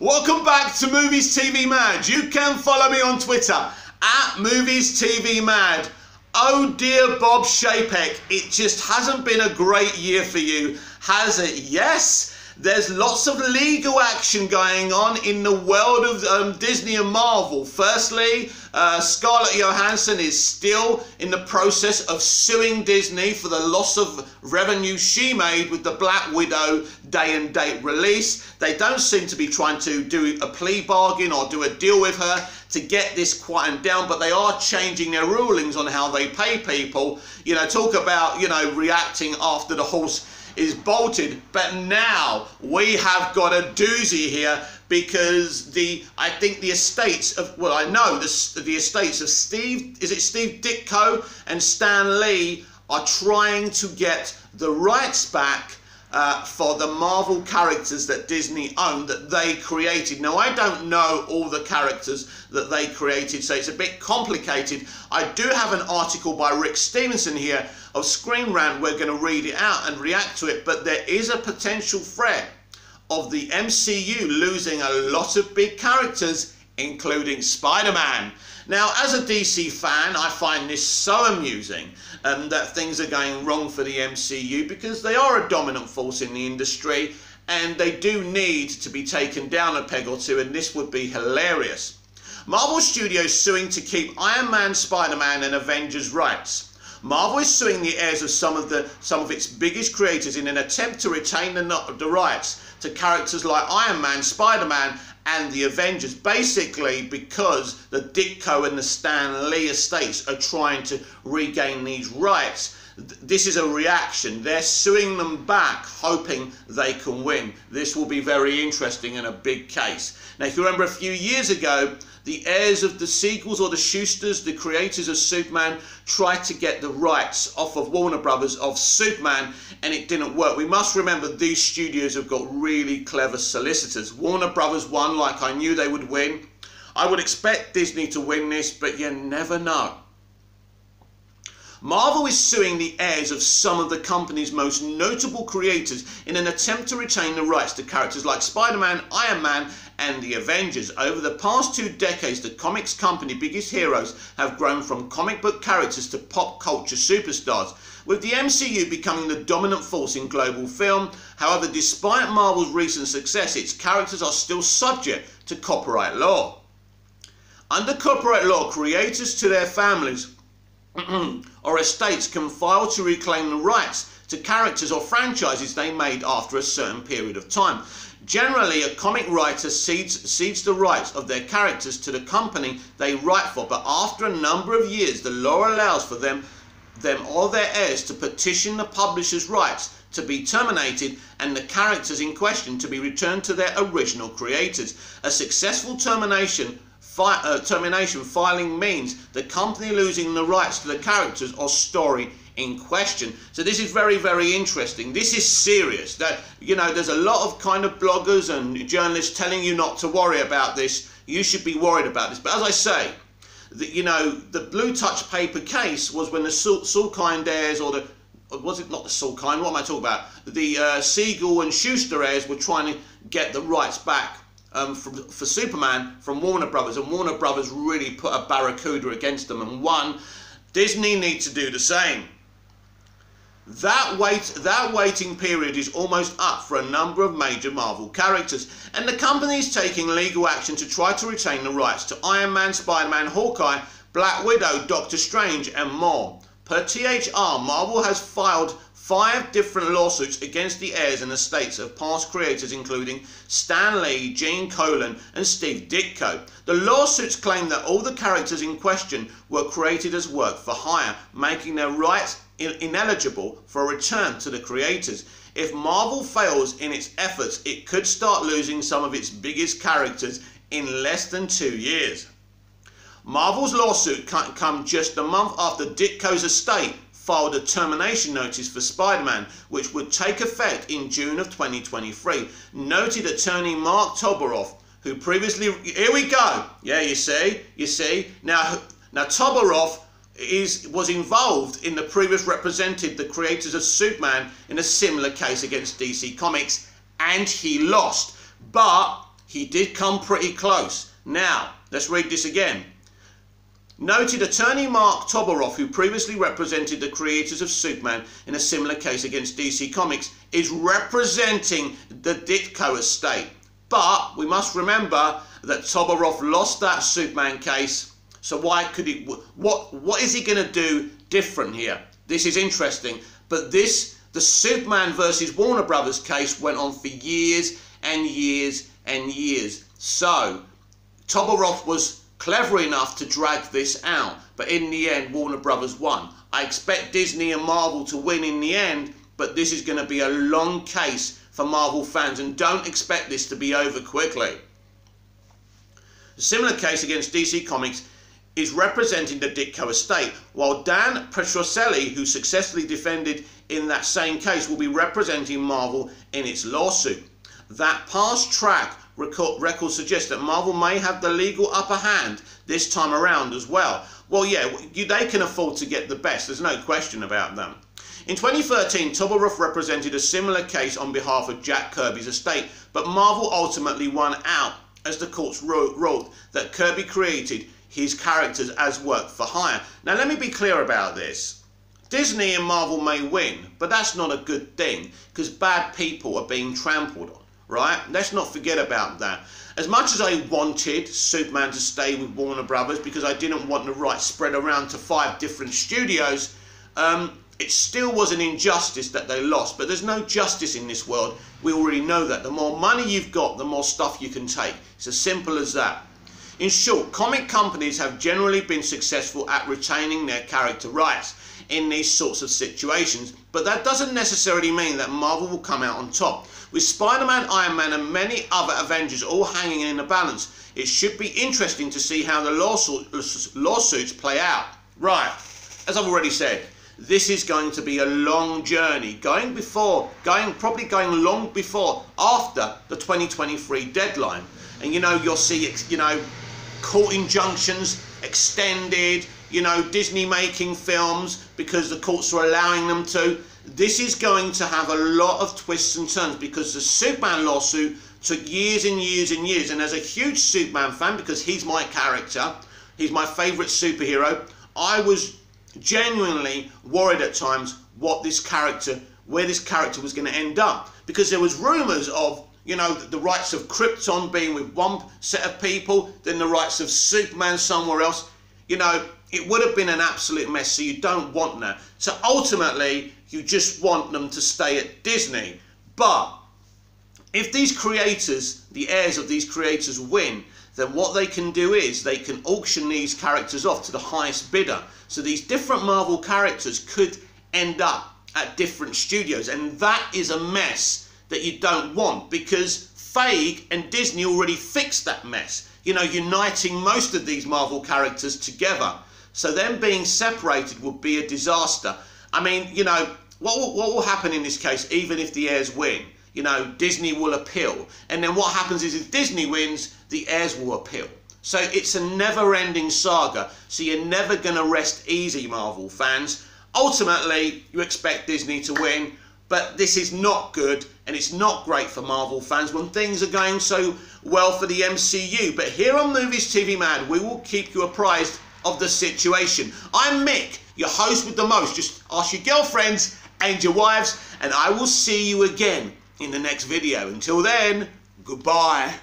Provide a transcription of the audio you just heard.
Welcome back to Movies TV Mad. You can follow me on Twitter at Movies TV Mad. Oh dear Bob Chapek, it just hasn't been a great year for you, has it? Yes, there's lots of legal action going on in the world of Disney and Marvel. Firstly, Scarlett Johansson is still in the process of suing Disney for the loss of revenue she made with the Black Widow day and date release. They don't seem to be trying to do a plea bargain or do a deal with her to get this quietened down, but they are changing their rulings on how they pay people. You know, talk about, you know, reacting after the horse is bolted. But now we have got a doozy here, because I think the estates of, well, I know the estates of Steve Ditko and Stan Lee are trying to get the rights back for the Marvel characters that Disney owned, that they created. Now, I don't know all the characters that they created, so it's a bit complicated. I do have an article by Rick Stevenson here of Screen Rant. We're going to read it out and react to it, but there is a potential threat of the MCU losing a lot of big characters, including Spider-Man. Now, as a DC fan, I find this so amusing that things are going wrong for the MCU, because they are a dominant force in the industry and they do need to be taken down a peg or two, and this would be hilarious. Marvel Studios suing to keep Iron Man, Spider-Man and Avengers rights. Marvel is suing the heirs of some of its biggest creators in an attempt to retain the rights to characters like Iron Man, Spider-Man and the Avengers, basically because the Ditko and the Stan Lee estates are trying to regain these rights. This is a reaction. They're suing them back, hoping they can win. This will be very interesting and a big case. Now, if you remember a few years ago, the heirs of the Siegels or the Schusters, the creators of Superman, tried to get the rights off of Warner Brothers of Superman, and it didn't work. We must remember these studios have got really clever solicitors. Warner Brothers won like I knew they would win. I would expect Disney to win this, but you never know. Marvel is suing the heirs of some of the company's most notable creators in an attempt to retain the rights to characters like Spider-Man, Iron Man and the Avengers. Over the past 2 decades, the comics company's biggest heroes have grown from comic book characters to pop culture superstars, with the MCU becoming the dominant force in global film. However, despite Marvel's recent success, its characters are still subject to copyright law. Under copyright law, creators to their families or estates can file to reclaim the rights to characters or franchises they made after a certain period of time. Generally, a comic writer cedes the rights of their characters to the company they write for, but after a number of years, the law allows for them or their heirs to petition the publisher's rights to be terminated and the characters in question to be returned to their original creators. A successful termination filing means the company losing the rights to the characters or story in question. So this is very, very interesting. This is serious. That, you know, there's a lot of kind of bloggers and journalists telling you not to worry about this. You should be worried about this. But as I say, you know, the Blue Touch paper case was when the Salkind heirs, or the, was it not the Salkind? What am I talking about? The Siegel and Schuster heirs were trying to get the rights back for Superman from Warner Brothers, and Warner Brothers really put a barracuda against them and won. Disney needs to do the same. That waiting period is almost up for a number of major Marvel characters, and the company is taking legal action to try to retain the rights to Iron Man, Spider-Man, Hawkeye, Black Widow, Doctor Strange and more. Per THR, Marvel has filed 5 different lawsuits against the heirs and estates of past creators, including Stan Lee, Gene Colan and Steve Ditko. The lawsuits claim that all the characters in question were created as work for hire, making their rights ineligible for a return to the creators. If Marvel fails in its efforts, it could start losing some of its biggest characters in less than 2 years. Marvel's lawsuit come just a month after Ditko's estate filed a termination notice for Spider-Man, which would take effect in June of 2023. Noted attorney Mark Toberoff, who previously, here we go, yeah, you see, now Toberoff was involved in the previous represented the creators of Superman in a similar case against DC Comics, and he lost, but he did come pretty close. Now, let's read this again. Noted attorney Mark Toberoff, who previously represented the creators of Superman in a similar case against DC Comics, is representing the Ditko estate. But we must remember that Toberoff lost that Superman case. So why could he? What is he going to do different here? This is interesting. But the Superman versus Warner Brothers case went on for years and years and years. So Toberoff was clever enough to drag this out, but in the end Warner Brothers won. I expect Disney and Marvel to win in the end, but this is going to be a long case for Marvel fans, and don't expect this to be over quickly. A similar case against DC Comics is representing the Ditko estate, while Dan Petrocelli, who successfully defended in that same case, will be representing Marvel in its lawsuit. That past track record suggests that Marvel may have the legal upper hand this time around as well. Well, yeah, they can afford to get the best. There's no question about them. In 2013, Toberoff represented a similar case on behalf of Jack Kirby's estate, but Marvel ultimately won out as the courts ruled that Kirby created his characters as work for hire. Now, let me be clear about this. Disney and Marvel may win, but that's not a good thing, because bad people are being trampled on. Right? Let's not forget about that. As much as I wanted Superman to stay with Warner Brothers because I didn't want the rights spread around to 5 different studios, it still was an injustice that they lost. But there's no justice in this world. We already know that. The more money you've got, the more stuff you can take. It's as simple as that. In short, comic companies have generally been successful at retaining their character rights in these sorts of situations, but that doesn't necessarily mean that Marvel will come out on top. With Spider-Man, Iron Man and many other Avengers all hanging in the balance, it should be interesting to see how the lawsuits play out. Right, as I've already said, this is going to be a long journey, probably going long before, after the 2023 deadline. And you'll see, court injunctions extended, Disney making films because the courts are allowing them to. This is going to have a lot of twists and turns because the Superman lawsuit took years and years and years. And as a huge Superman fan, because he's my character, he's my favourite superhero, I was genuinely worried at times where this character was going to end up. Because there was rumours of, the rights of Krypton being with one set of people, then the rights of Superman somewhere else. It would have been an absolute mess, so you don't want that. So ultimately, you just want them to stay at Disney. But if these creators, the heirs of these creators, win, then what they can do is they can auction these characters off to the highest bidder. So these different Marvel characters could end up at different studios, and that is a mess that you don't want, because Feige and Disney already fixed that mess, uniting most of these Marvel characters together. So them being separated would be a disaster. I mean, what will happen in this case, even if the heirs win? Disney will appeal. And then what happens is if Disney wins, the heirs will appeal. So it's a never-ending saga. So you're never going to rest easy, Marvel fans. Ultimately, you expect Disney to win, but this is not good, and it's not great for Marvel fans when things are going so well for the MCU. But here on Movies TV Mad, we will keep you apprised of the situation. I'm Mick, your host with the most. Just ask your girlfriends and your wives, and I will see you again in the next video. Until then, goodbye.